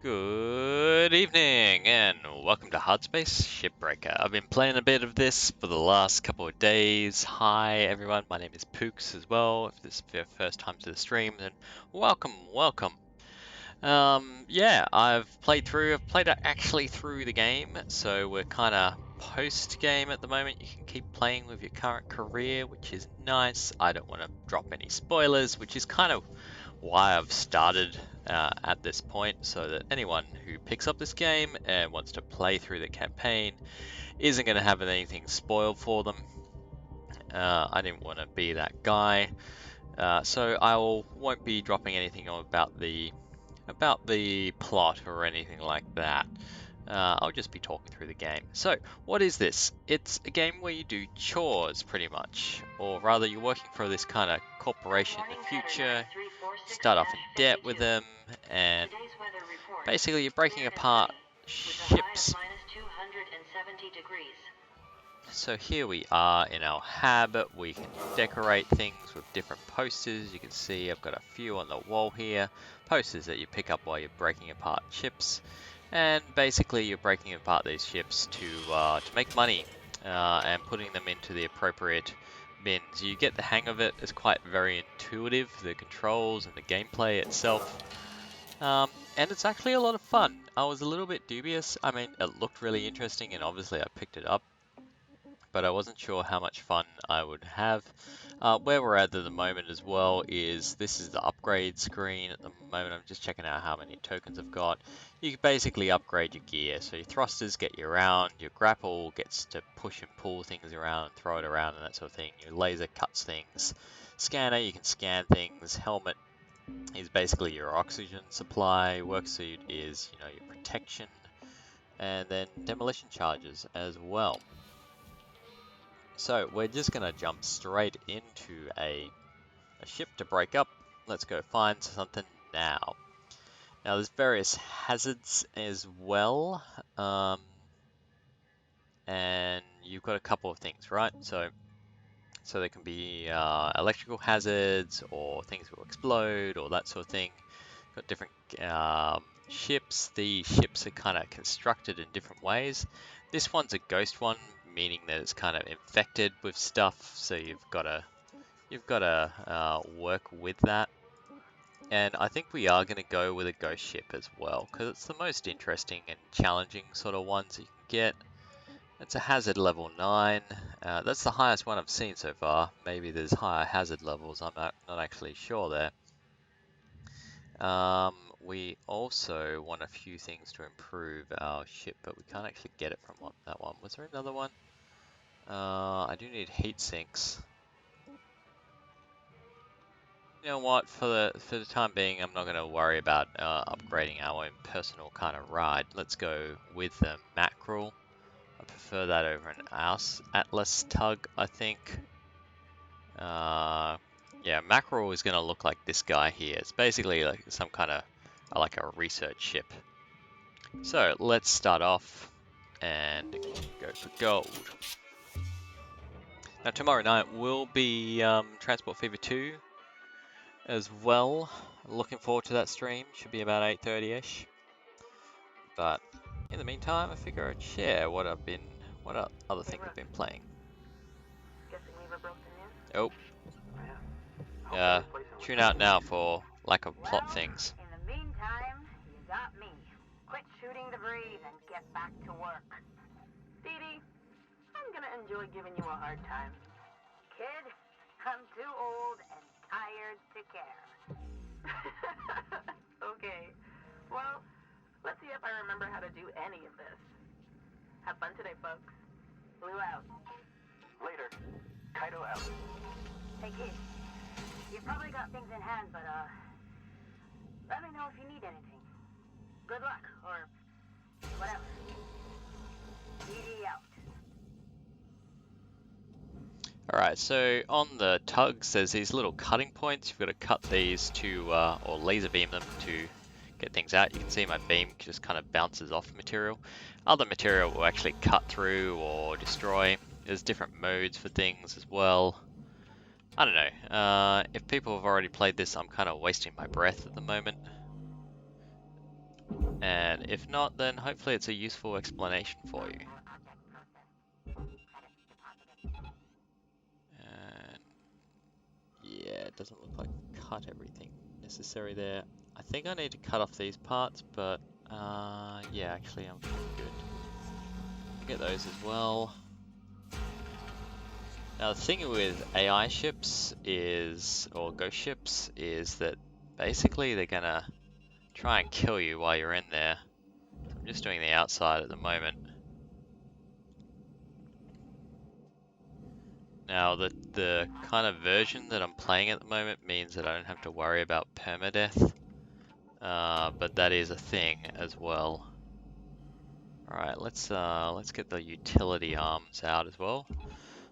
Good evening and welcome to Hardspace Shipbreaker. I've been playing a bit of this for the last couple of days. Hi everyone, my name is Pooks as well. If this is your first time to the stream, then welcome. Yeah, I've played actually through the game, so we're kind of post-game at the moment. You can keep playing with your current career, which is nice. I don't want to drop any spoilers, which is kind of why I've started at this point, so that anyone who picks up this game and wants to play through the campaign isn't going to have anything spoiled for them. I didn't want to be that guy, so won't be dropping anything about the plot or anything like that. I'll just be talking through the game. So, what is this? It's a game where you do chores, pretty much. Or rather, you're working for this kind of corporation in the future, start off in debt with them, and basically you're breaking apart ships. So here we are in our hab. We can decorate things with different posters. You can see I've got a few on the wall here. Posters that you pick up while you're breaking apart ships. And basically you're breaking apart these ships to make money and putting them into the appropriate bins. You get the hang of it. It's quite very intuitive, the controls and the gameplay itself. And it's actually a lot of fun. I was a little bit dubious. I mean, it looked really interesting and obviously I picked it up, but I wasn't sure how much fun I would have. Where we're at the moment as well is this is the upgrade screen at the moment. I'm just checking out how many tokens I've got. You can basically upgrade your gear. So your thrusters get you around, your grapple gets to push and pull things around and throw it around and that sort of thing. Your laser cuts things. Scanner, you can scan things. Helmet is basically your oxygen supply. Worksuit is, your protection. And then demolition charges as well. So we're just going to jump straight into a ship to break up. Let's go find something now. Now there's various hazards as well. And you've got a couple of things, right? So there can be electrical hazards or things will explode or that sort of thing. Got different ships. The ships are kind of constructed in different ways. This one's a ghost one, meaning that it's kind of infected with stuff, so you've got to work with that. And I think we are going to go with a ghost ship as well, because it's the most interesting and challenging sort of ones you can get. It's a hazard level 9. That's the highest one I've seen so far. Maybe there's higher hazard levels, I'm not actually sure there. We also want a few things to improve our ship, but we can't actually get it from that one. Was there another one? I do need heat sinks. You know what? For the time being, I'm not going to worry about upgrading our own personal kind of ride. Let's go with the mackerel. I prefer that over an Atlas tug, I think. Yeah, mackerel is going to look like this guy here. It's basically like some kind of like a research ship. So let's start off and go for gold. Now tomorrow night will be Transport Fever 2 as well. Looking forward to that stream. Should be about 8:30ish. But in the meantime, I figure I'd share what other things I've been playing. Oh. Yeah. Tune out now for lack of plot things. In the meantime, you got me. Quit shooting the breeze and get back to work. Dee Dee, I'm gonna enjoy giving you a hard time. Kid, I'm too old and tired to care. Okay, well, let's see if I remember how to do any of this. Have fun today, folks. Blue out. Later. Kaido out. Hey, kid. You've probably got things in hand, but, let me know if you need anything. Good luck, or whatever. DD out. Alright, so on the tugs, there's these little cutting points. You've got to cut these to, or laser beam them to get things out. You can see my beam just kind of bounces off material. Other material will actually cut through or destroy. There's different modes for things as well. I don't know. If people have already played this, I'm kind of wasting my breath at the moment. And if not, then hopefully it's a useful explanation for you. And yeah, it doesn't look like I've cut everything necessary there. I think I need to cut off these parts, but yeah, actually I'm good. I'll get those as well. Now the thing with AI ships is, or ghost ships, is that basically they're gonna try and kill you while you're in there. So I'm just doing the outside at the moment. Now the kind of version that I'm playing at the moment means that I don't have to worry about permadeath, but that is a thing as well. All right, let's get the utility arms out as well.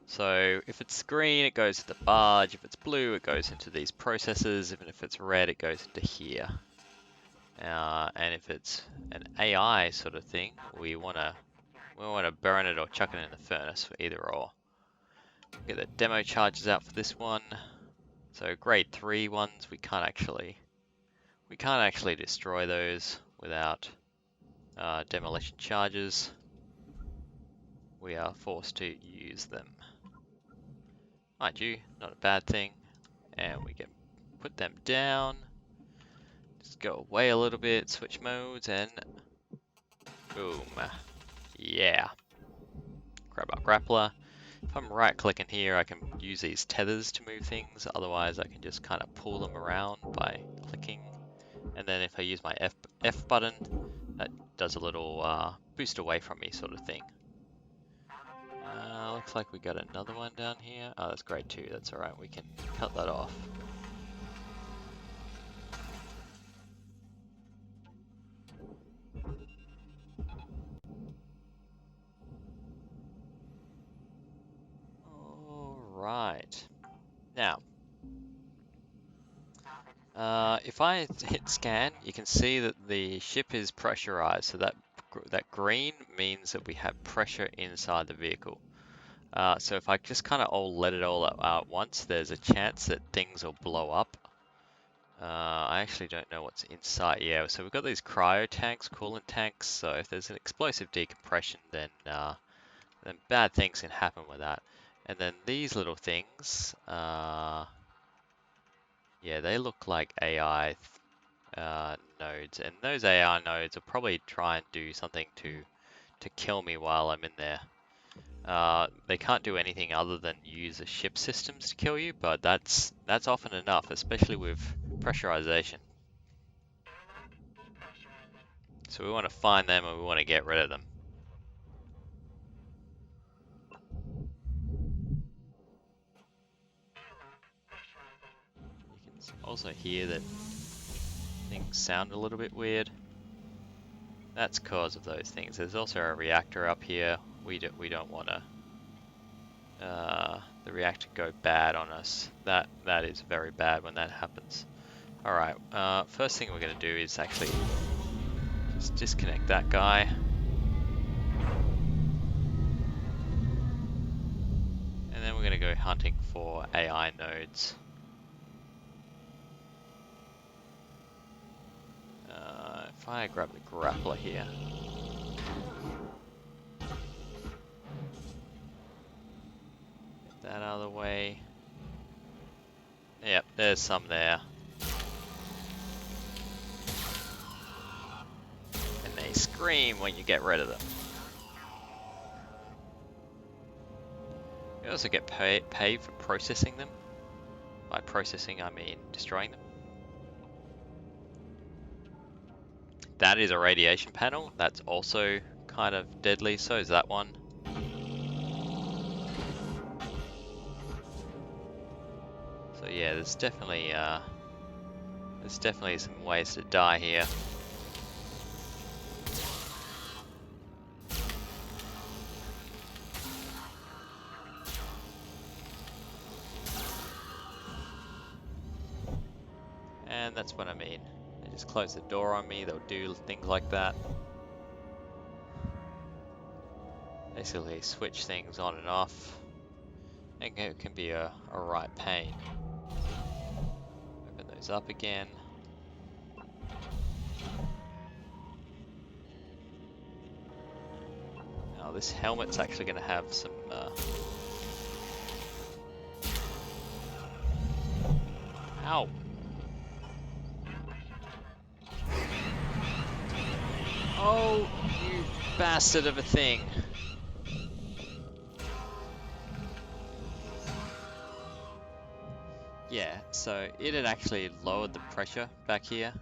So if it's green, it goes to the barge. If it's blue, it goes into these processors. Even if it's red, it goes into here. And if it's an AI sort of thing, we wanna burn it or chuck it in the furnace, for either or. Get the demo charges out for this one. So grade 3 ones, we can't actually destroy those without demolition charges. We are forced to use them. Mind you, not a bad thing. And we can put them down. Just go away a little bit, switch modes, and boom. Yeah. Grab our grappler. If I'm right clicking here, I can use these tethers to move things. Otherwise, I can just kind of pull them around by clicking. And then if I use my F button, that does a little boost away from me sort of thing. Looks like we got another one down here. Oh, that's grade 2. That's alright. We can cut that off. Alright. Now, if I hit scan, you can see that the ship is pressurized. So that green means that we have pressure inside the vehicle. So if I just kind of let it all out at once, there's a chance that things will blow up. I actually don't know what's inside. Yeah, so we've got these cryo tanks, coolant tanks. So if there's an explosive decompression, then bad things can happen with that. And then these little things, yeah, they look like AI nodes, and those AI nodes will probably try and do something to kill me while I'm in there. They can't do anything other than use the ship systems to kill you, but that's often enough, especially with pressurization. So we want to find them and we want to get rid of them. You can also hear that things sound a little bit weird. That's cause of those things. There's also a reactor up here. We don't want to the reactor go bad on us. That is very bad when that happens. All right. First thing we're going to do is actually just disconnect that guy. And then we're going to go hunting for AI nodes. If I grab the grappler here. Get that out of the way. Yep, there's some there. And they scream when you get rid of them. You also get paid for processing them. By processing, I mean destroying them. That is a radiation panel. That's also kind of deadly. So is that one. So yeah, there's definitely some ways to die here. And that's what I mean. They just close the door on me, they'll do things like that. Basically switch things on and off. And it can be a right pain. Open those up again. this helmet's actually going to have some... Ow! Oh, you bastard of a thing. Yeah, so it had actually lowered the pressure back here.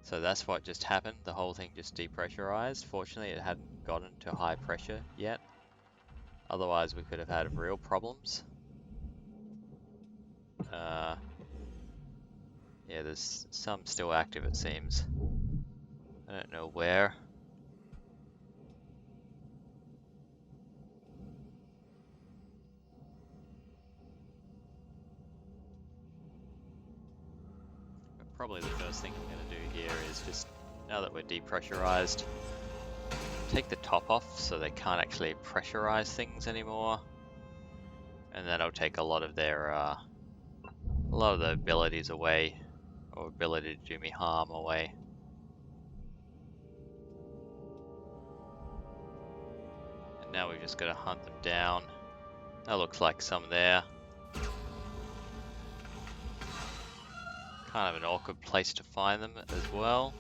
So that's what just happened. The whole thing just depressurized. Fortunately, it hadn't gotten to high pressure yet. Otherwise, we could have had real problems. Yeah, there's some still active, it seems. I don't know where. But probably the first thing I'm going to do here is just, now that we're depressurized, take the top off so they can't actually pressurize things anymore. And that'll take a lot of their, abilities away, or ability to do me harm away. And now we've just got to hunt them down. That looks like some there. Kind of an awkward place to find them as well.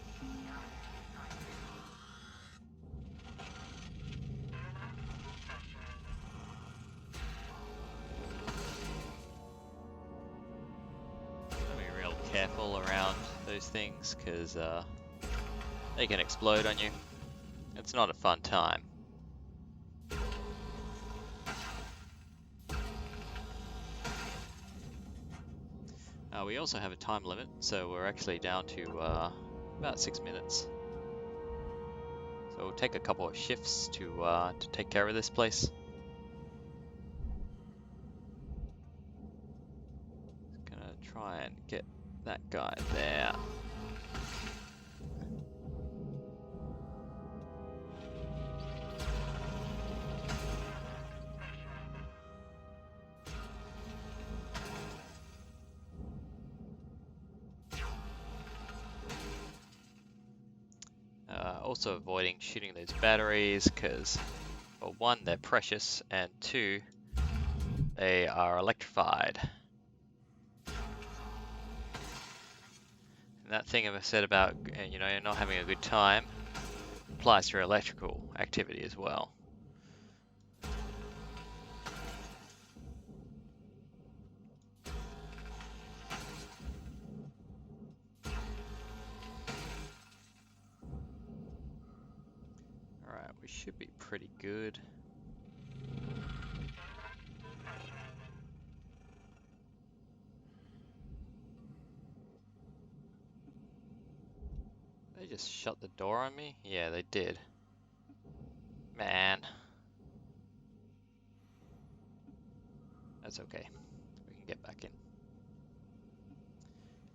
Gotta be real careful around those things because they can explode on you. It's not a fun time. We also have a time limit, so we're actually down to about 6 minutes. So we'll take a couple of shifts to take care of this place. Gonna try and get that guy there. Also avoiding shooting those batteries because, well, one, they're precious, and two, they are electrified. And that thing I said about, you know, not having a good time applies to electrical activity as well. Alright, we should be pretty good. They just shut the door on me? Yeah, they did. Man. That's okay. We can get back in.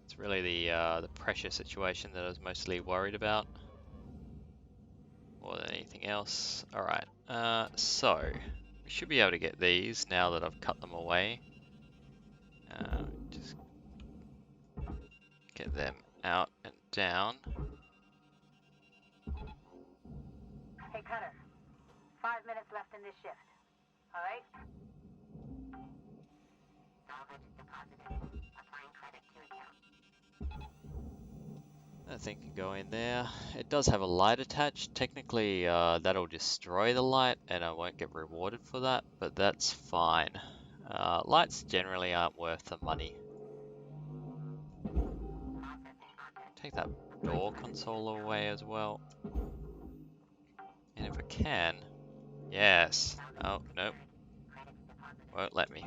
It's really the pressure situation that I was mostly worried about, more than anything else. Alright, so we should be able to get these now that I've cut them away. Just get them out and down. Hey, Cutter. 5 minutes left in this shift. All right? Salvage deposited. Applying credit to account. That thing can go in there. It does have a light attached. Technically, that'll destroy the light and I won't get rewarded for that, but that's fine. Lights generally aren't worth the money. Take that door console away as well. And if I can... Yes. Oh, nope. Won't let me.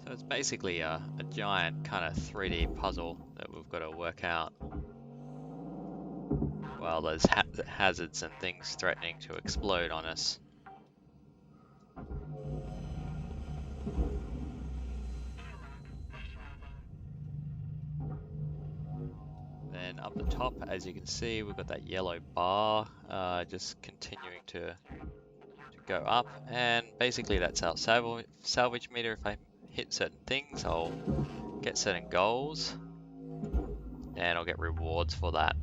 So it's basically a giant kind of 3D puzzle that we've got to work out. Well, there's hazards and things threatening to explode on us. Then up the top, as you can see, we've got that yellow bar just continuing to go up, and basically that's our salvage meter. If I hit certain things, I'll get certain goals. and I'll get rewards for that.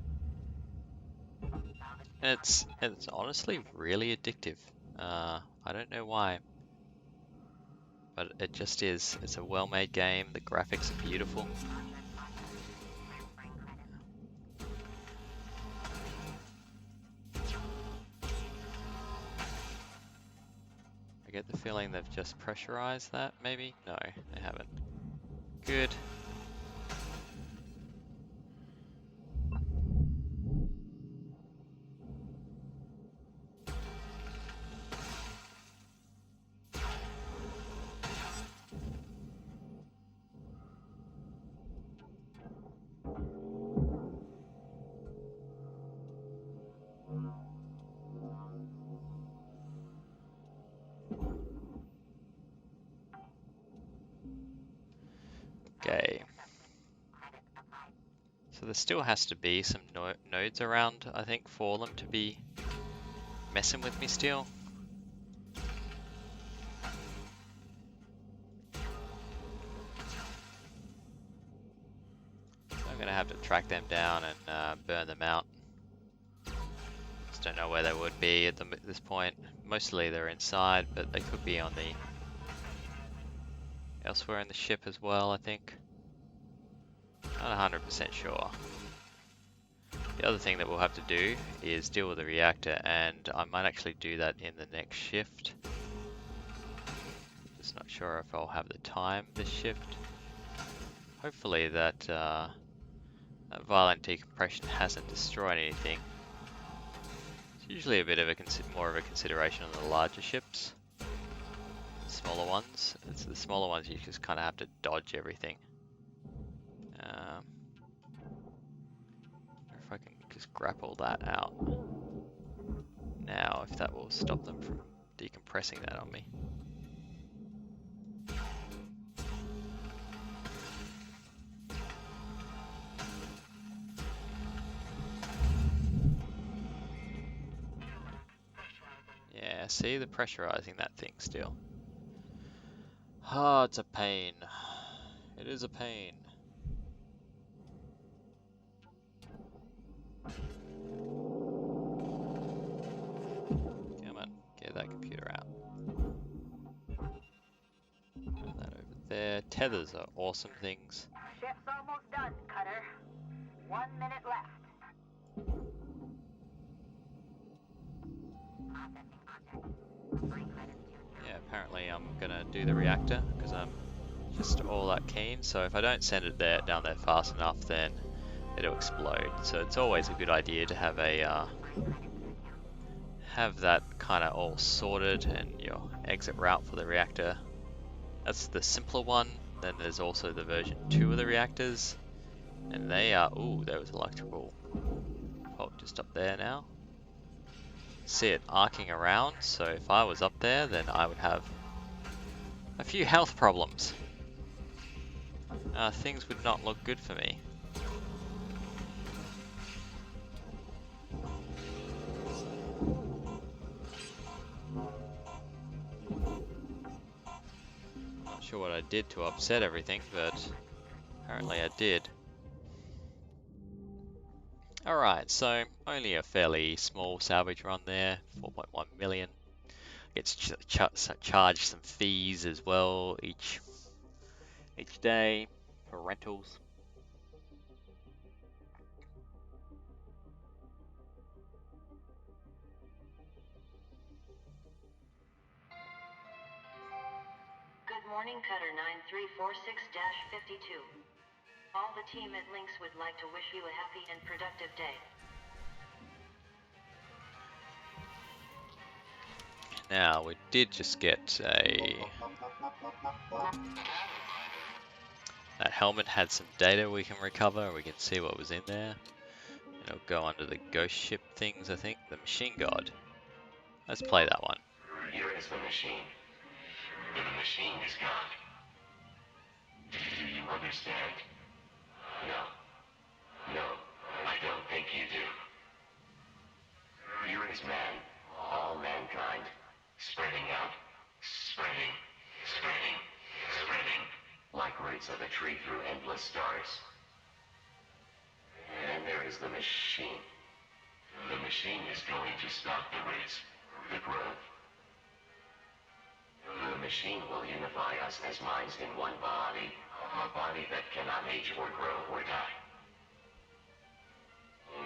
And it's honestly really addictive. I don't know why, but it just is. It's a well-made game. The graphics are beautiful. I get the feeling they've just pressurized that, maybe? No, they haven't. Good. Okay. So there still has to be some nodes around, I think, for them to be messing with me still. I'm gonna have to track them down and burn them out. Just don't know where they would be at this point. Mostly they're inside, but they could be on the elsewhere in the ship as well, I think. Not 100% sure. The other thing that we'll have to do is deal with the reactor, and I might actually do that in the next shift. Just not sure if I'll have the time this shift. Hopefully that violent decompression hasn't destroyed anything. It's usually a bit of more of a consideration on the larger ships. The smaller ones. It's the smaller ones you just kind of have to dodge everything. If I can just grapple that out. Now, if that will stop them from decompressing that on me. Yeah, see, the pressurizing that thing still. Oh, it's a pain. It is a pain. Come on, get that computer out. Put that over there. Tethers are awesome things. Shift's almost done, Cutter. 1 minute left. Yeah, apparently I'm gonna do the reactor because I'm just all that keen. So if I don't send it down there fast enough, then it'll explode. So it's always a good idea to have a have that kind of all sorted and your exit route for the reactor. That's the simpler one. Then there's also the version 2 of the reactors, and they are, ooh, there was electrical fault just up there now. See it arcing around, so if I was up there, then I would have a few health problems. Things would not look good for me. Not sure what I did to upset everything, but apparently I did. Alright, so only a fairly small salvage run there, 4.1 million. Gets charged some fees as well each day for rentals. Good morning, Cutter 9346-52. All the team at Lynx would like to wish you a happy and productive day. Now, we did just get that helmet had some data we can recover. We can see what was in there. And it'll go under the ghost ship things, I think. The machine god. Let's play that one. Here is the machine. The machine is gone. Do you understand? No. No, I don't think you do. Here is man, all mankind, spreading out, spreading, spreading, spreading, like roots of a tree through endless stars. there is the machine. The machine is going to stop the race, the growth. The machine will unify us as minds in one body, a body that cannot age or grow or die.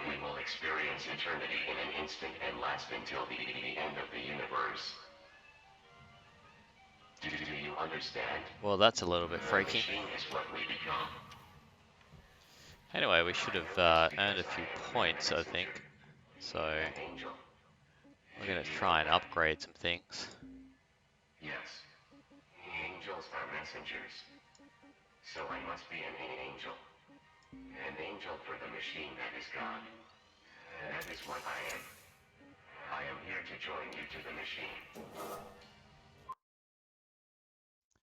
We will experience eternity in an instant and last until the end of the universe. Do you understand? Well, that's a little bit The freaky. machine is what we become. Anyway, we should have earned a few points, I think. So An angel. we're going to try and upgrade some things. Yes. Angels are messengers. So I must be an angel. An angel for the machine that is God. And that is what I am. I am here to join you to the machine.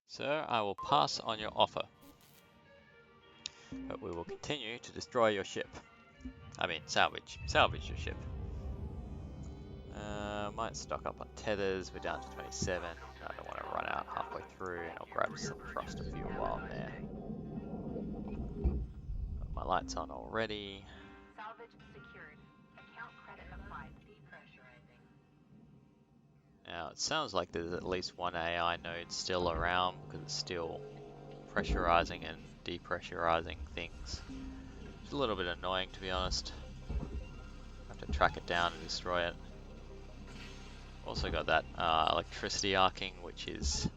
Sir, I will pass on your offer. But we will continue to destroy your ship. I mean, salvage your ship. Might stock up on tethers. We're down to 27. I don't want to run out halfway through, and I'll grab some thruster fuel while I'm there. Got my lights on already. Salvage secured. Account credit applied. Depressurizing. Now, it sounds like there's at least one AI node still around because it's still pressurizing and depressurizing things. It's a little bit annoying, to be honest. Have to track it down and destroy it. Also got that electricity arcing, which is,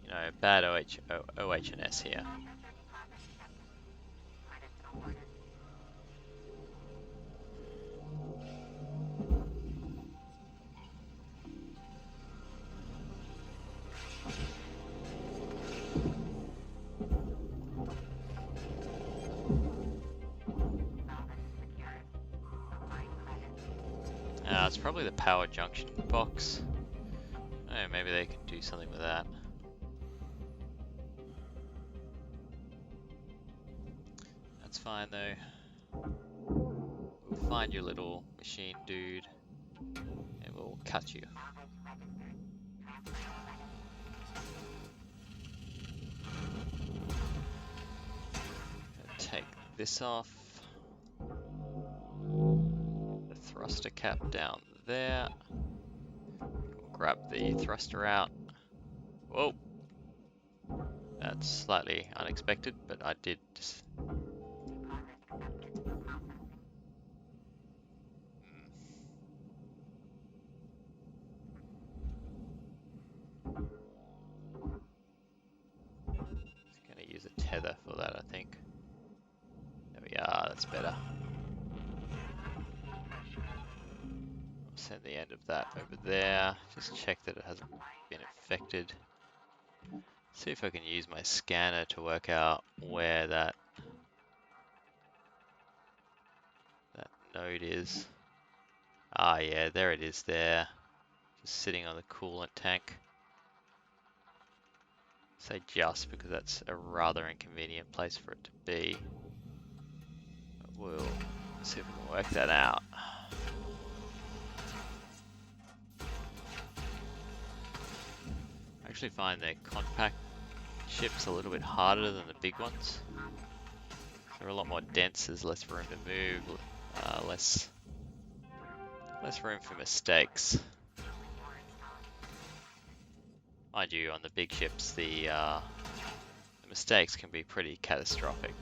you know, bad OH&S here. It's probably the power junction box. Oh, maybe they can do something with that. That's fine though. We'll find your little machine dude and we'll cut you. Take this off. The thruster cap down there. We'll grab the thruster out. Whoa! That's slightly unexpected, but I did. Gonna use a tether for that, I think. There we are, that's better. We'll send the end of that over there. Just check that it hasn't been affected. See if I can use my scanner to work out where that node is. Ah yeah, there it is there. Just sitting on the coolant tank. Say just because that's a rather inconvenient place for it to be. But we'll see if we can work that out. I actually find the compact ships a little bit harder than the big ones. They're a lot more dense, there's less room to move, less room for mistakes. Mind you, on the big ships, the mistakes can be pretty catastrophic.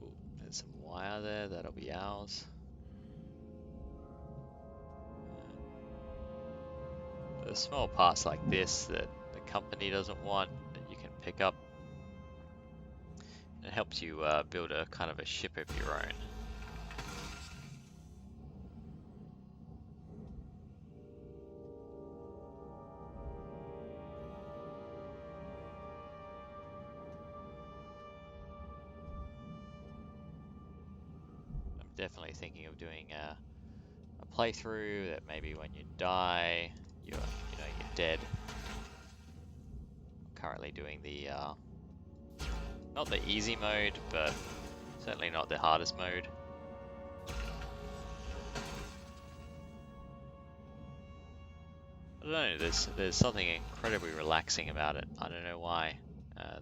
Ooh, there's some wire there, that'll be ours. There's small parts like this that the company doesn't want that you can pick up. It helps you build a kind of a ship of your own. I'm definitely thinking of doing a playthrough that maybe when you die, you're dead. I'm currently doing the not the easy mode, but certainly not the hardest mode. don't know, there's something incredibly relaxing about it. I don't know why.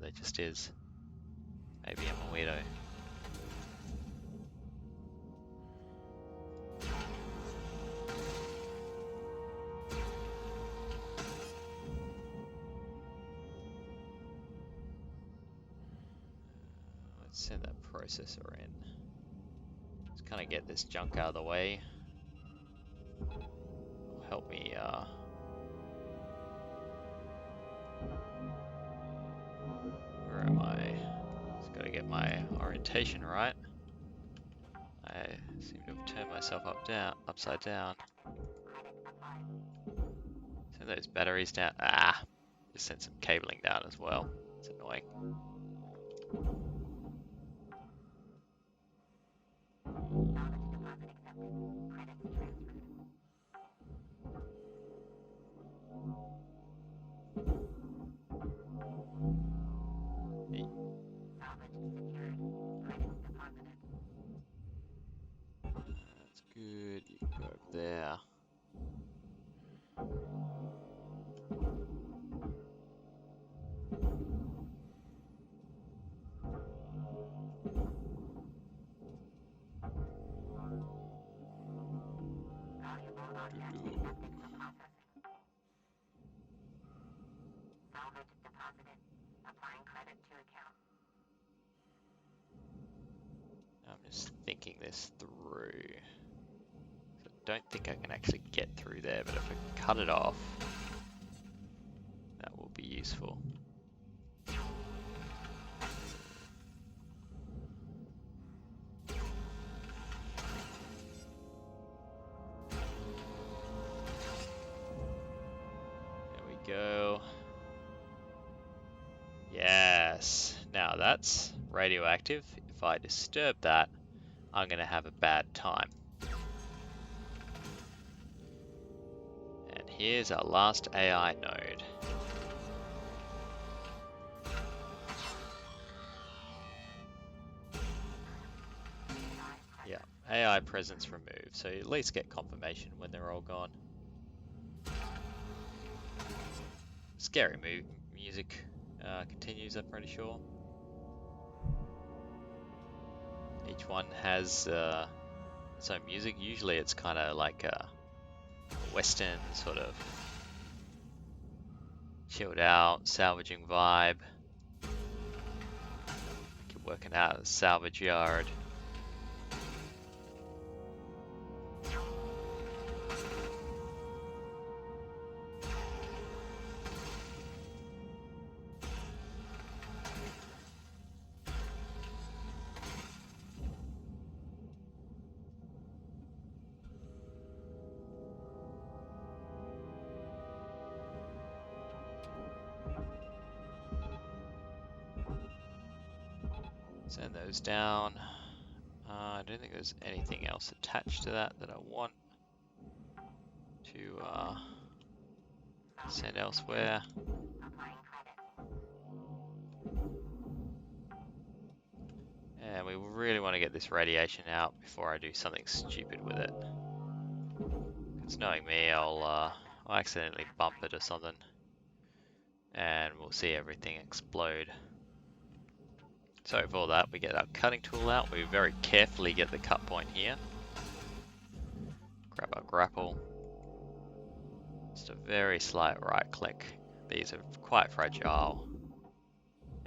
There just is. Maybe I'm a weirdo. Let's send that processor in. Let's kind of get this junk out of the way. Help me, where am I? Just gotta get my orientation right. I seem to have turned myself upside down. Send those batteries down. Ah! Just sent some cabling down as well. It's annoying. Hey, that's good. You can go over there. Doo-doo. I'm just thinking this through. So I don't think I can actually get through there, but if I cut it off, that will be useful. There we go. Yes. Now that's radioactive. If I disturb that, I'm going to have a bad time. And here's our last AI node. Yeah, AI presence removed, so you at least get confirmation when they're all gone. Scary music continues, I'm pretty sure. Each one has its own music. Usually it's kind of like a Western sort of chilled out, salvaging vibe. Keep working out at the salvage yard. Send those down. I don't think there's anything else attached to that I want to send elsewhere. And we really want to get this radiation out before I do something stupid with it. Because knowing me, I'll accidentally bump it or something. And we'll see everything explode. So for all that, we get our cutting tool out. We very carefully get the cut point here. Grab our grapple. Just a very slight right click. These are quite fragile.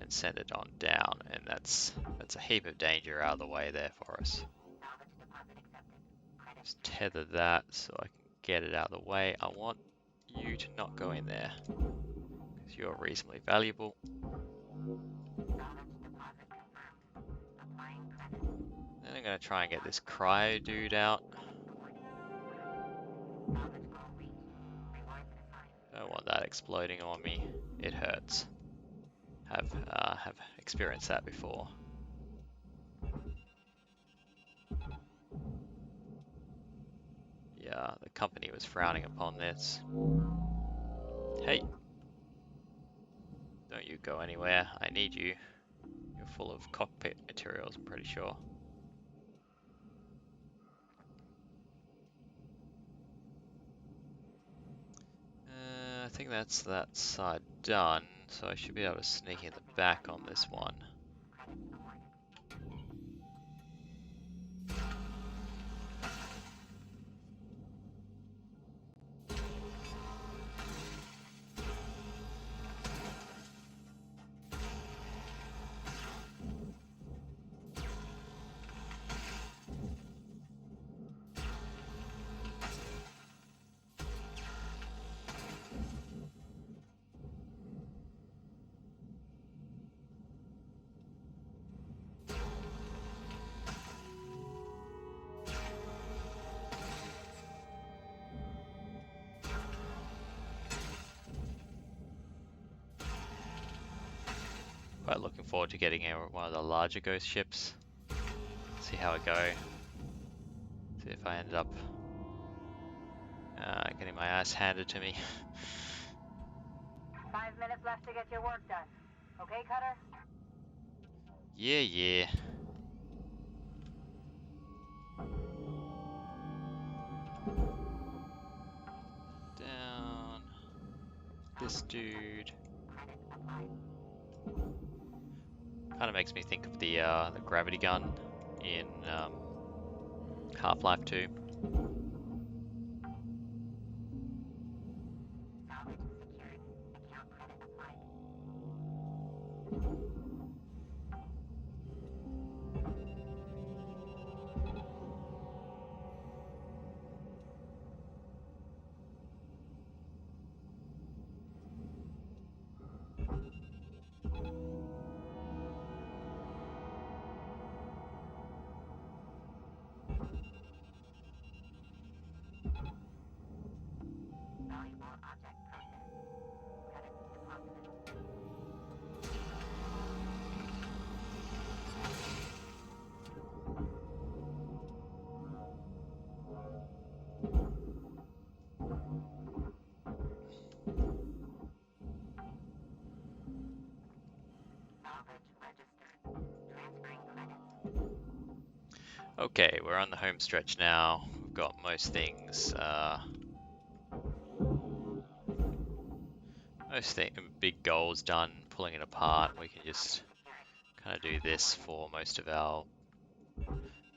And send it on down. And that's a heap of danger out of the way there for us. Just tether that so I can get it out of the way. I want you to not go in there. Because you're reasonably valuable. Then I'm going to try and get this cryo dude out. Don't want that exploding on me. It hurts. Have experienced that before. Yeah, the company was frowning upon this. Hey, don't you go anywhere. I need you. You're full of cockpit materials, I'm pretty sure. I think that's that side done, so I should be able to sneak in the back on this one. Quite looking forward to getting one of the larger ghost ships. See how it go. See if I ended up getting my ass handed to me. 5 minutes left to get your work done. Okay, Cutter? Yeah, yeah. Down. This dude. Kind of makes me think of the gravity gun in Half-Life 2. Okay, we're on the home stretch now. We've got most things, big goals done, pulling it apart. We can just kind of do this for most of our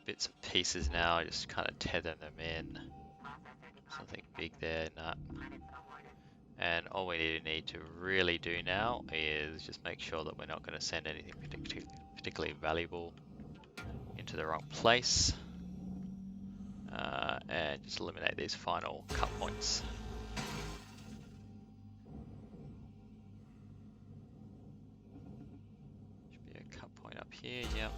bits and pieces now, just kind of tether them in. Something big there, nah. And all we need to really do now is just make sure that we're not going to send anything particularly valuable into the wrong place. And just eliminate these final cut points. Should be a cut point up here, yep.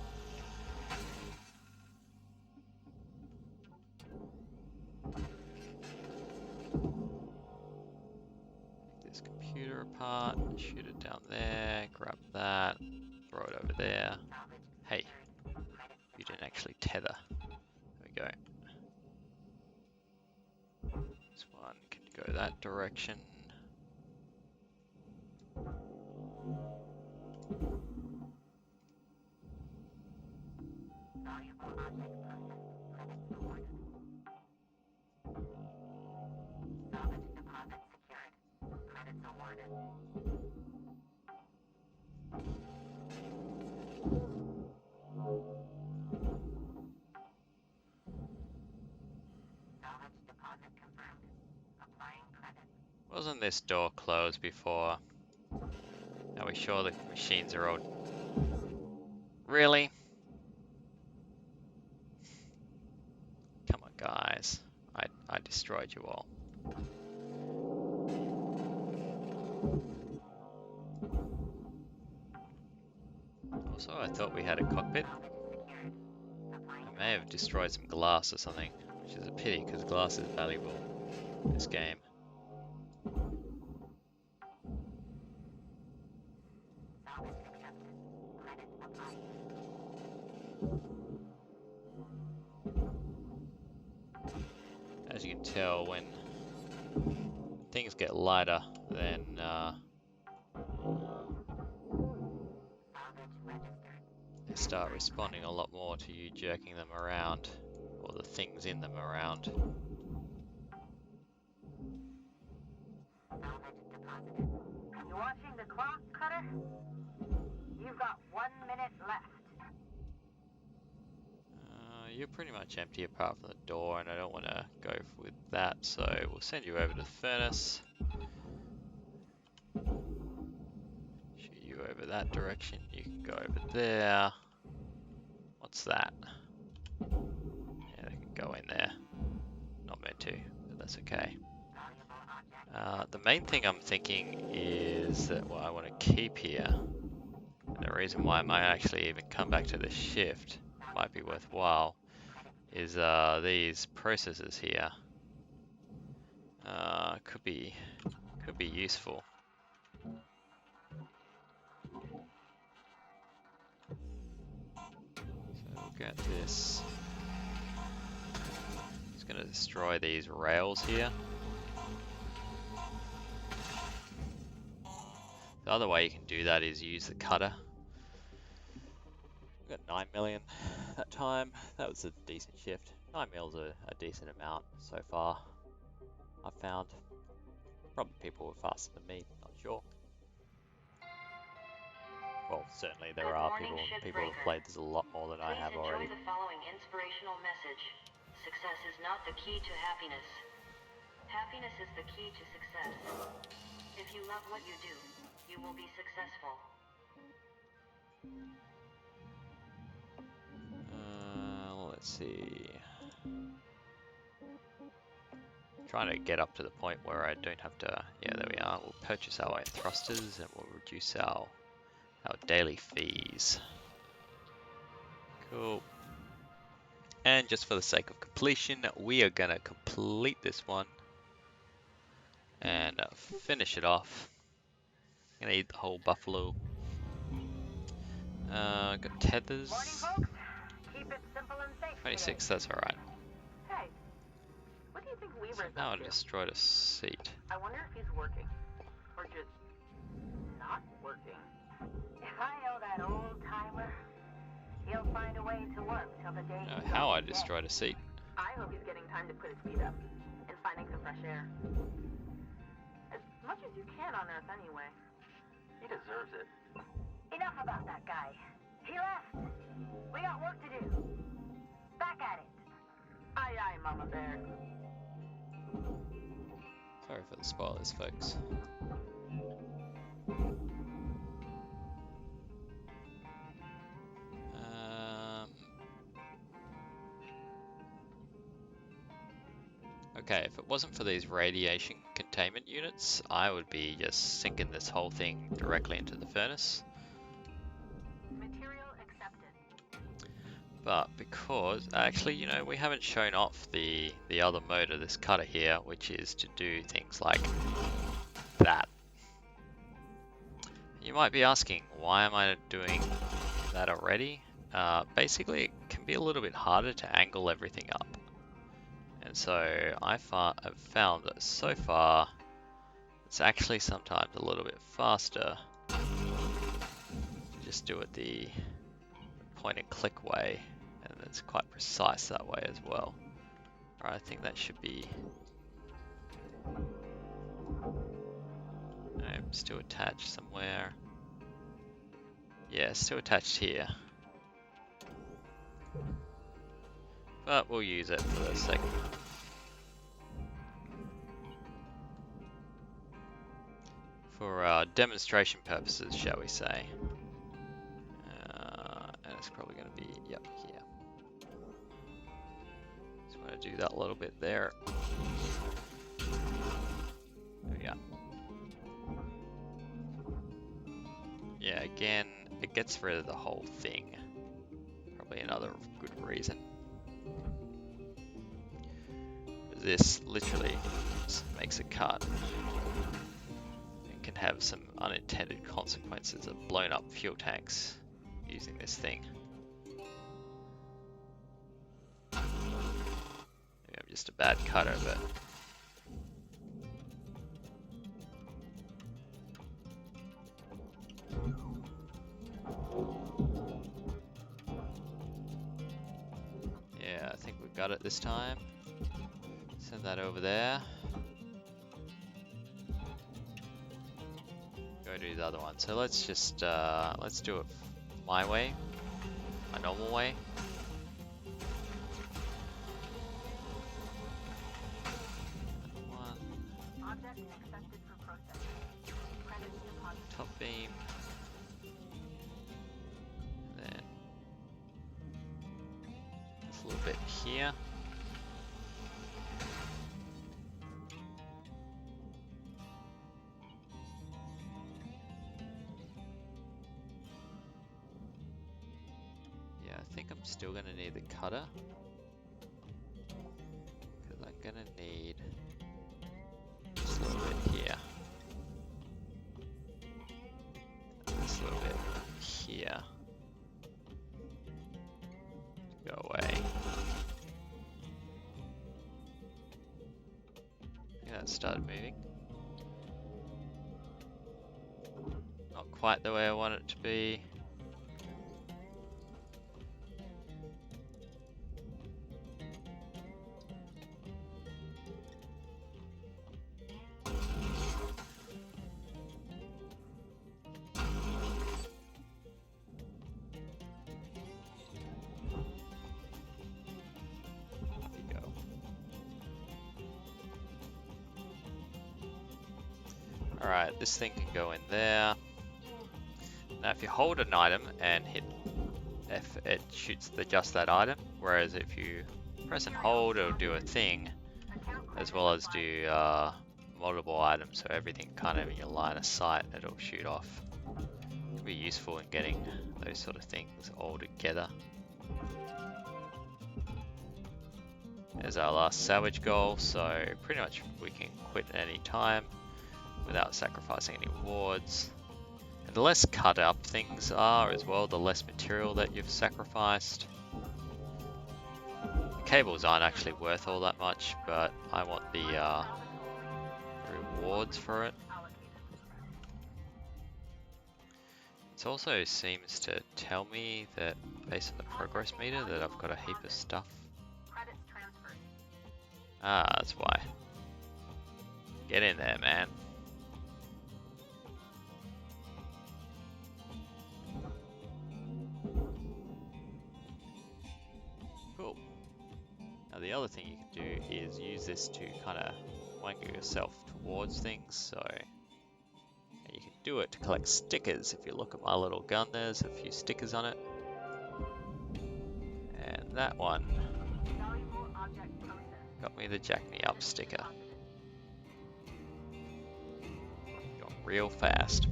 Take this computer apart, shoot it down there, grab that, throw it over there. Hey, you didn't actually tether. There we go. This one can go that direction. Wasn't this door closed before? Are we sure the machines are all... Really? Come on, guys. I destroyed you all. Also, I thought we had a cockpit. I may have destroyed some glass or something, which is a pity because glass is valuable in this game. As you can tell, when things get lighter, then they start responding a lot more to you jerking them around, or the things in them around. clock, Cutter? You've got 1 minute left. You're pretty much empty apart from the door, and I don't want to go with that, so we'll send you over to the furnace. Shoot you over that direction. You can go over there. What's that? Yeah, they can go in there. Not meant to, but that's okay. The main thing I'm thinking is that what I want to keep here, and the reason why I might actually even come back to the shift, might be worthwhile, is these processes here. Could be useful. So we'll get this. It's going to destroy these rails here. The other way you can do that is use the cutter. We got 9 million that time. That was a decent shift. 9 mil's a decent amount so far, I've found. Probably people were faster than me, not sure. Well, certainly there are people who've played this a lot more than I have already. Please enjoy the following inspirational message. Success is not the key to happiness. Happiness is the key to success. If you love what you do, you will be successful. Let's see. Trying to get up to the point where I don't have to. Yeah, there we are. We'll purchase our own thrusters and we'll reduce our daily fees. Cool. And just for the sake of completion, we are gonna complete this one and finish it off. Gonna eat the whole buffalo. Got tethers. Morning, folks. Keep it simple and safe 26, today. that's alright. Hey, what do you think Weaver's Somehow I up to? destroyed a seat. I wonder if he's working. Or just not working. If I owe that old timer, he'll find a way to work till the day he's How I dead. destroyed a seat. I hope he's getting time to put his feet up and finding some fresh air. As much as you can on Earth anyway. He deserves it. Enough about that guy. He left. We got work to do. Back at it. Aye, aye, Mama Bear. Sorry for the spoilers, folks. Okay, if it wasn't for these radiation containment units, I would be just sinking this whole thing directly into the furnace. Material accepted. But because, actually, you know, we haven't shown off the other mode of this cutter here, which is to do things like that. You might be asking, why am I doing that already? Basically, it can be a little bit harder to angle everything up. And so I've found that so far, it's actually sometimes a little bit faster to just do it the point and click way, and it's quite precise that way as well. Alright, I think that should be still attached somewhere. Yeah, still attached here. But we'll use it for the sake. For demonstration purposes, shall we say. And it's probably going to be, yep, here. Just want to do that a little bit there. There we go. Yeah, again, it gets rid of the whole thing. Probably another good reason. This literally makes a cut. It can have some unintended consequences of blown up fuel tanks using this thing. Maybe I'm just a bad cutter, but yeah, I think we've got it this time. Send that over there. Go go do the other one. So let's just let's do it my way, my normal way. One Object accepted for processing. Credits deposited. top beam, then a little bit here. Yeah, I think I'm still gonna need the cutter. Because I'm gonna need just a little bit here. This little bit here. Go away. Yeah, it started moving. Not quite the way I want it to be. Alright, this thing can go in there. Now if you hold an item and hit F, it shoots just that item, whereas if you press and hold, it'll do a thing, as well as do multiple items, so everything kind of in your line of sight, it'll shoot off. It'll be useful in getting those sort of things all together. There's our last salvage goal, so pretty much we can quit at any time without sacrificing any rewards. And the less cut up things are as well, the less material that you've sacrificed. The cables aren't actually worth all that much, but I want the rewards for it. It also seems to tell me that based on the progress meter that I've got a heap of stuff. Ah, that's why. Get in there, man. Cool. Now the other thing you can do is use this to kind of wangle yourself towards things, so you can do it to collect stickers. If you look at my little gun, there's a few stickers on it. And that one got me the Jack Me Up sticker. Going real fast.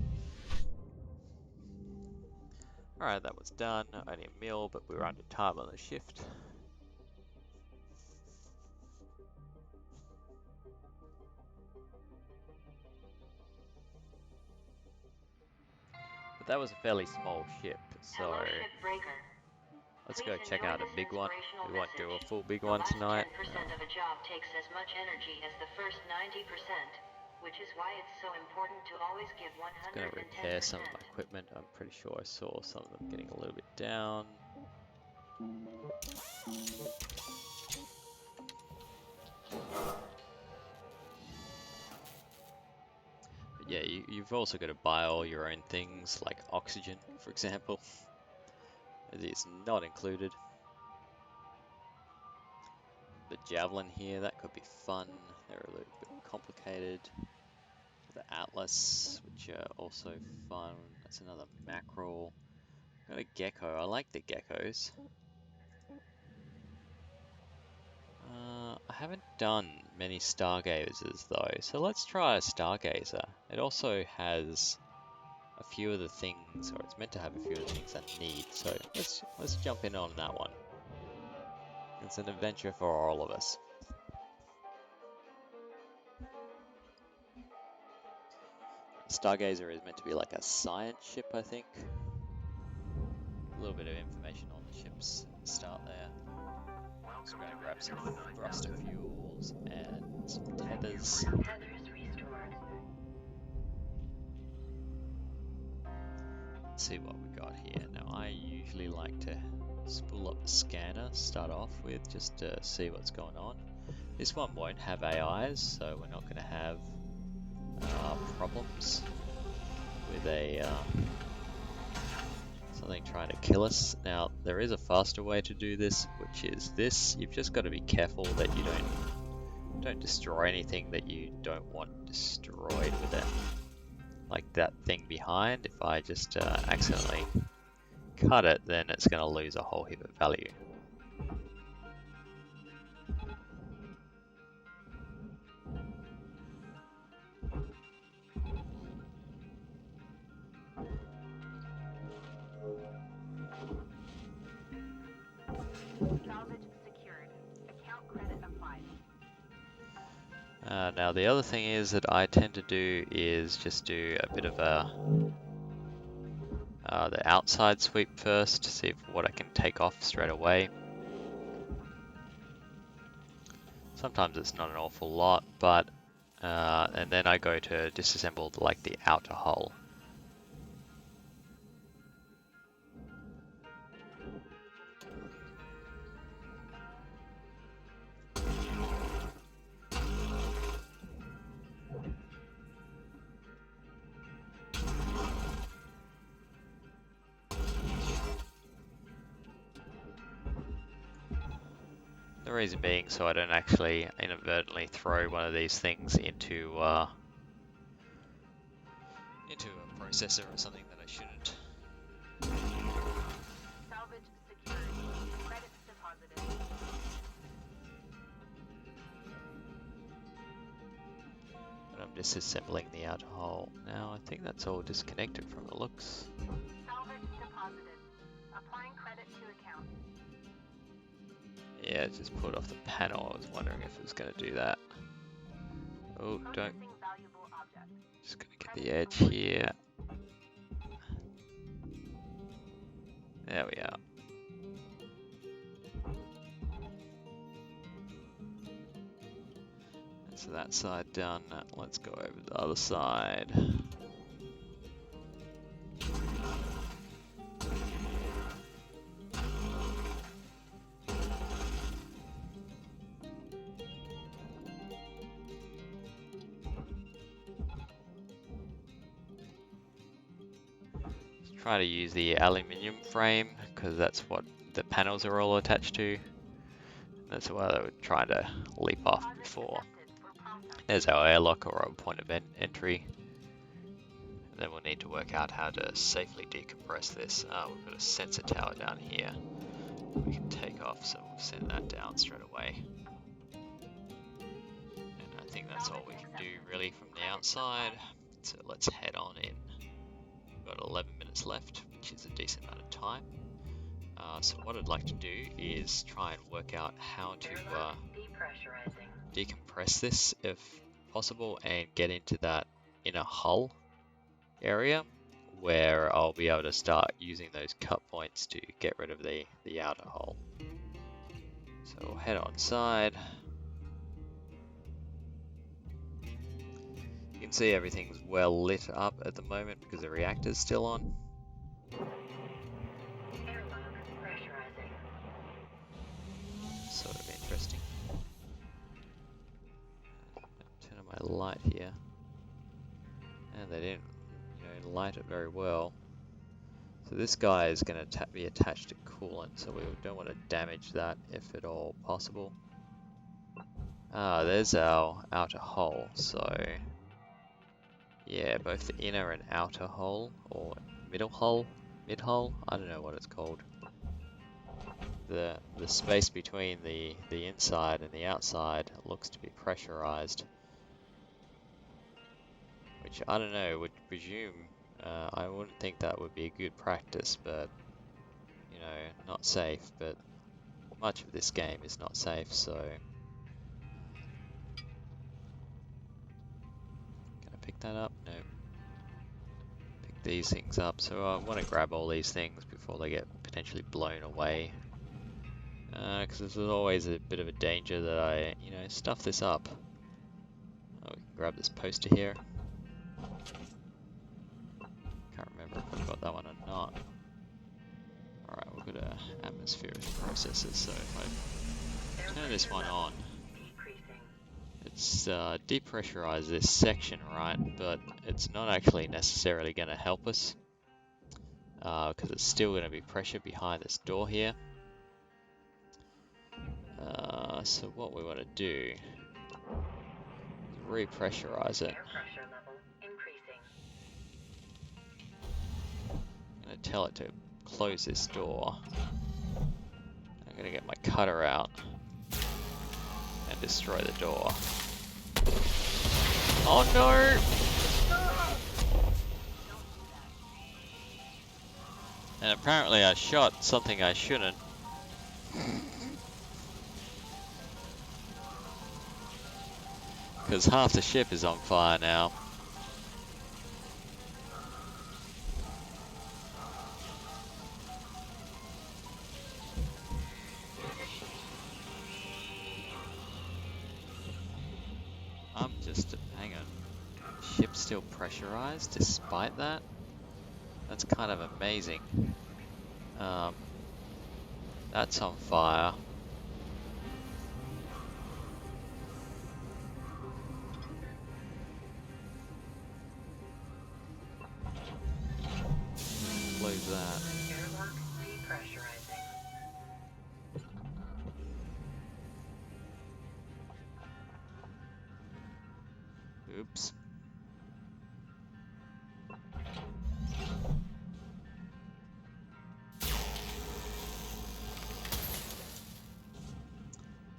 Alright, that was done. Only a meal, but we were under time on the shift. But that was a fairly small ship, so Hello, Shipbreaker. let's go check out a big one. We won't do a full big one tonight. The last 10% of a job takes as much energy as the first 90%, which is why it's so important to always give 110%. I'm going to repair some of my equipment. I'm pretty sure I saw some of them getting a little bit down. But yeah, you've also got to buy all your own things, like oxygen, for example. It is not included. The javelin here, that could be fun. They're a little bit complicated. The atlas, which are also fun. That's another mackerel. Got a gecko. I like the geckos. I haven't done many stargazers though, so let's try a stargazer. It also has a few of the things, or it's meant to have a few of the things I need. So let's jump in on that one. It's an adventure for all of us. Stargazer is meant to be like a science ship, I think. A little bit of information on the ship's start there. Just going to grab some thruster fuels and some tethers. Let's see what we got here. Now I usually like to spool up the scanner, start off with, just to see what's going on. This one won't have AIs, so we're not going to have problems with a something trying to kill us. Now, there is a faster way to do this, which is this. You've just got to be careful that you don't destroy anything that you don't want destroyed with it. Like that thing behind, if I just accidentally cut it, then it's going to lose a whole heap of value. Salvage secured. Account credit of 5. Now the other thing is that I tend to do is just do a bit of the outside sweep first to see what I can take off straight away. Sometimes it's not an awful lot, but and then I go to disassemble like the outer hull. The reason being so I don't actually inadvertently throw one of these things into a processor or something that I shouldn't. Salvage secured. Credits deposited. But I'm disassembling the outer hull. Now I think that's all disconnected from the looks. Salvage deposited. Applying credit to account. Yeah, it just pulled off the panel. I was wondering if it was going to do that. Oh, don't. Processing valuable object. Just going to get the edge here. There we are. So that side done. Let's go over the other side. Try to use the aluminium frame because that's what the panels are all attached to. That's what I would try to leap off before. There's our airlock or our point of entry. And then we'll need to work out how to safely decompress this. We've got a sensor tower down here we can take off, so we'll send that down straight away. And I think that's all we can do really from the outside. So let's head on in. We've got 11 minutes left, which is a decent amount of time. So what I'd like to do is try and work out how to decompress this if possible and get into that inner hull area where I'll be able to start using those cut points to get rid of the outer hull. So we'll head on side. You can see everything's well lit up at the moment because the reactor's still on. Sort of interesting. Turn on my light here. And they didn't, light it very well. So this guy is going to be attached to coolant, so we don't want to damage that if at all possible. There's our outer hull. So yeah, both the inner and outer hull, or middle hull, mid-hull, I don't know what it's called. The space between the inside and the outside looks to be pressurized, which I don't know, would presume, I wouldn't think that would be a good practice, but not safe, but much of this game is not safe, so can I pick that up? No. Pick these things up, so I want to grab all these things before they get potentially blown away. Because there's always a bit of a danger that I, stuff this up. Oh, we can grab this poster here. Can't remember if I've got that one or not. Alright, we've got an atmospheric processor, so if I turn this one on, It's depressurized this section, right? But it's not actually necessarily going to help us because it's still going to be pressure behind this door here. So what we want to do is repressurize it. Air pressure level increasing. I'm going to tell it to close this door. I'm going to get my cutter out and destroy the door. Oh no! And apparently I shot something I shouldn't. Because half the ship is on fire now. I'm just, hang on. Ship's still pressurized despite that? That's kind of amazing. That's on fire. Close that. Airlock depressurizing. Oops.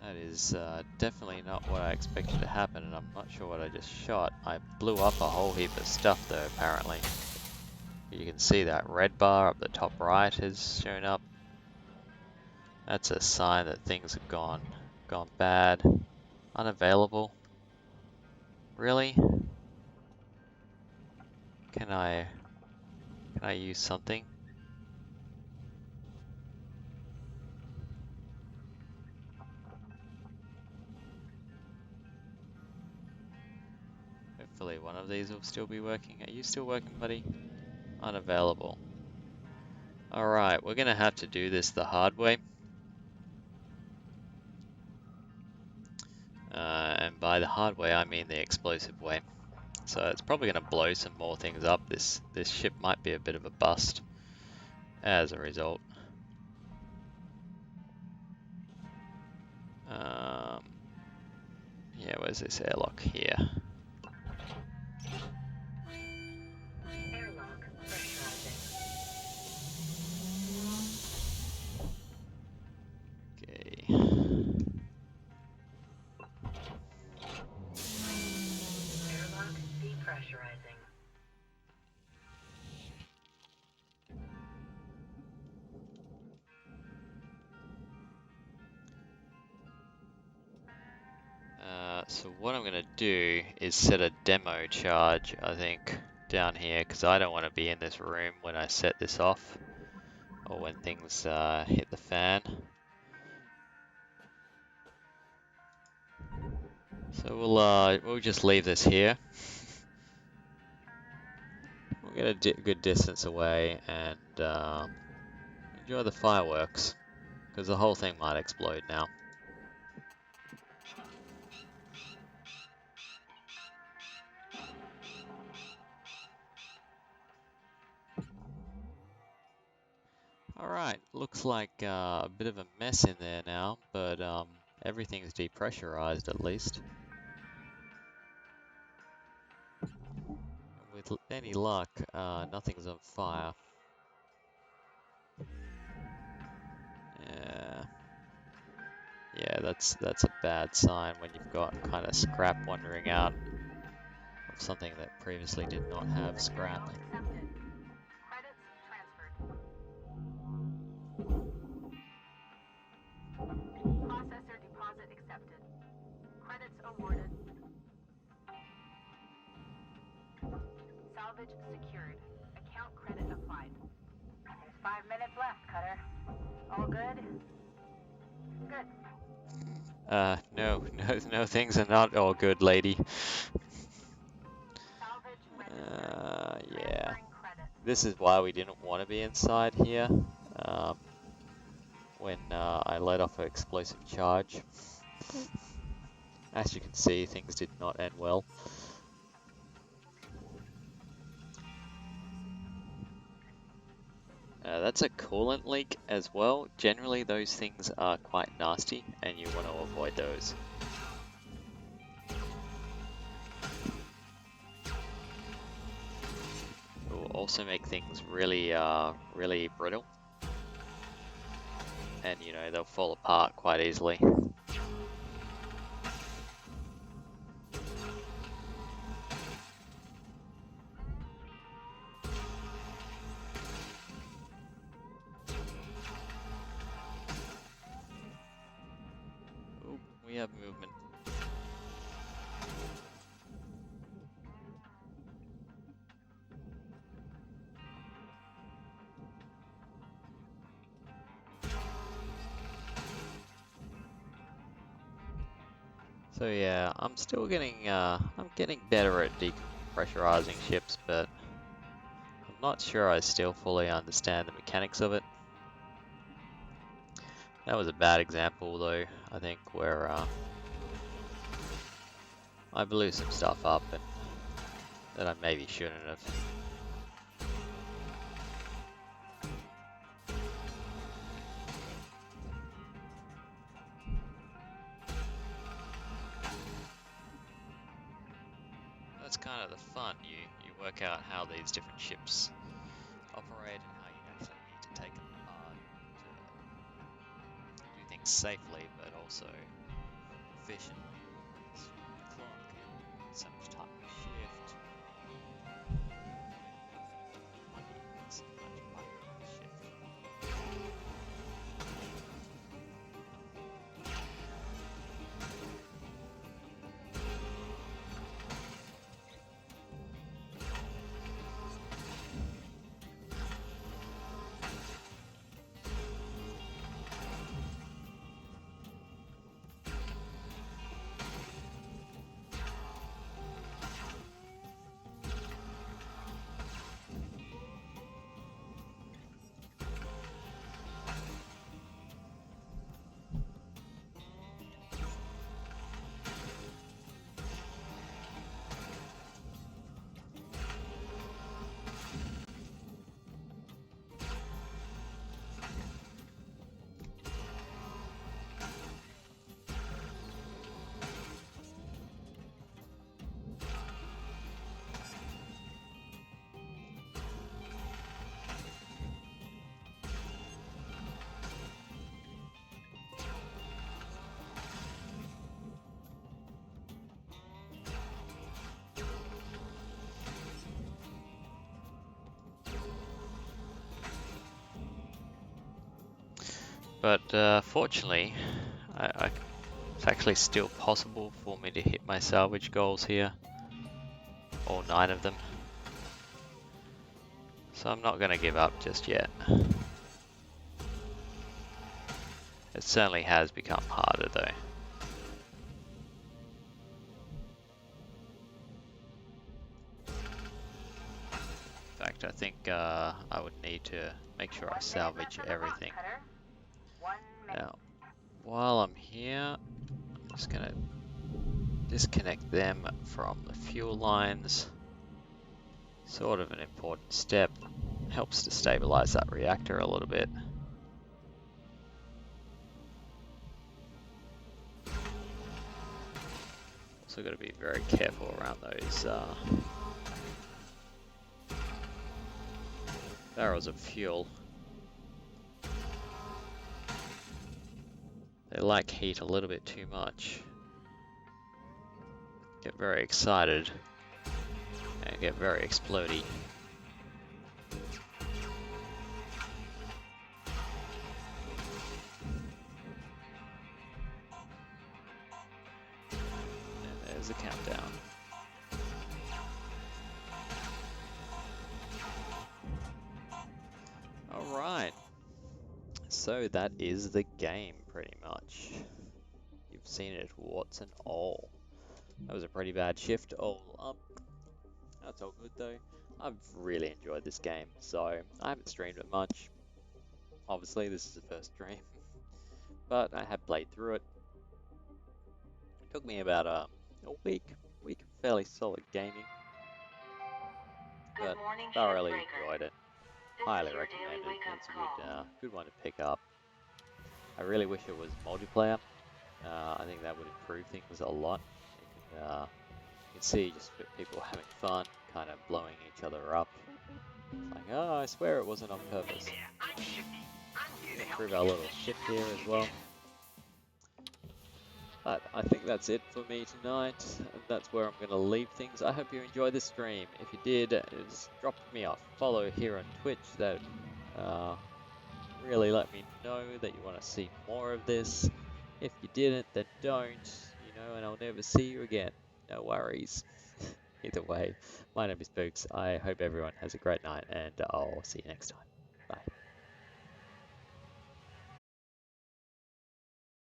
That is definitely not what I expected to happen, and I'm not sure what I just shot. I blew up a whole heap of stuff though, apparently. You can see that red bar up the top right has shown up. That's a sign that things have gone bad. Unavailable. Really? Can I use something? Hopefully one of these will still be working. Are you still working, buddy? Unavailable. Alright, we're gonna have to do this the hard way. And by the hard way, I mean the explosive way. So it's probably gonna blow some more things up. This ship might be a bit of a bust as a result. Yeah, where's this airlock? Here. Airlock pressurizing. Okay. Airlock depressurizing. So what I'm gonna do is set a demo charge, I think, down here, because I don't want to be in this room when I set this off, or when things hit the fan. So we'll just leave this here. We'll get a good distance away and enjoy the fireworks, because the whole thing might explode now. Alright, looks like a bit of a mess in there now, but everything's depressurized at least. With any luck, nothing's on fire. Yeah, that's a bad sign when you've got kind of scrap wandering out of something that previously did not have scrap. Accepted. Credits transferred. Processor deposit accepted. Credits awarded. Salvage secured. Account credit applied. There's 5 minutes left, Cutter. All good? Good. No, things are not all good, lady. Salvage registered. Yeah. Transferring credits. This is why we didn't want to be inside here when I let off an explosive charge. As you can see, things did not end well. That's a coolant leak as well. Generally, those things are quite nasty, and you want to avoid those. It will also make things really, really brittle, and you know they'll fall apart quite easily. Ooh, we have movement. So yeah, I'm still getting, I'm getting better at depressurizing ships, but I'm not sure I still fully understand the mechanics of it. That was a bad example though, I think, where I blew some stuff up and that I maybe shouldn't have. That's kind of the fun. You work out how these different ships operate and how you actually need to take them apart to do things safely, but also efficiently. So the clock, so much time to shift. Money, so much money to shift. But fortunately, it's actually still possible for me to hit my salvage goals here, all 9 of them. So I'm not going to give up just yet. It certainly has become harder though. In fact, I think I would need to make sure I salvage everything. Now, while I'm here, I'm just going to disconnect them from the fuel lines. Sort of an important step. Helps to stabilize that reactor a little bit. Also got to be very careful around those barrels of fuel. They like heat a little bit too much. Get very excited and get very explodey. And there's the countdown. Alright, so that is the game pretty much. You've seen it, warts and all. That was a pretty bad shift all up. That's all good though. I've really enjoyed this game, so I haven't streamed it much. Obviously, this is the first stream, but I have played through it. Took me about a week of fairly solid gaming, Good but morning, thoroughly Shipbreaker. enjoyed it. This Highly is your daily recommended. wake-up It's a call. good one to pick up. I really wish it was multiplayer. I think that would improve things a lot. You can see just people having fun, kind of blowing each other up. It's like, oh, I swear it wasn't on purpose. Improve our little ship here as well. But I think that's it for me tonight, and that's where I'm going to leave things. I hope you enjoyed this stream. If you did, just drop me a follow here on Twitch. That really let me know that you want to see more of this. If you didn't, then don't, and I'll never see you again. No worries. Either way, my name is Books. I hope everyone has a great night, and I'll see you next time.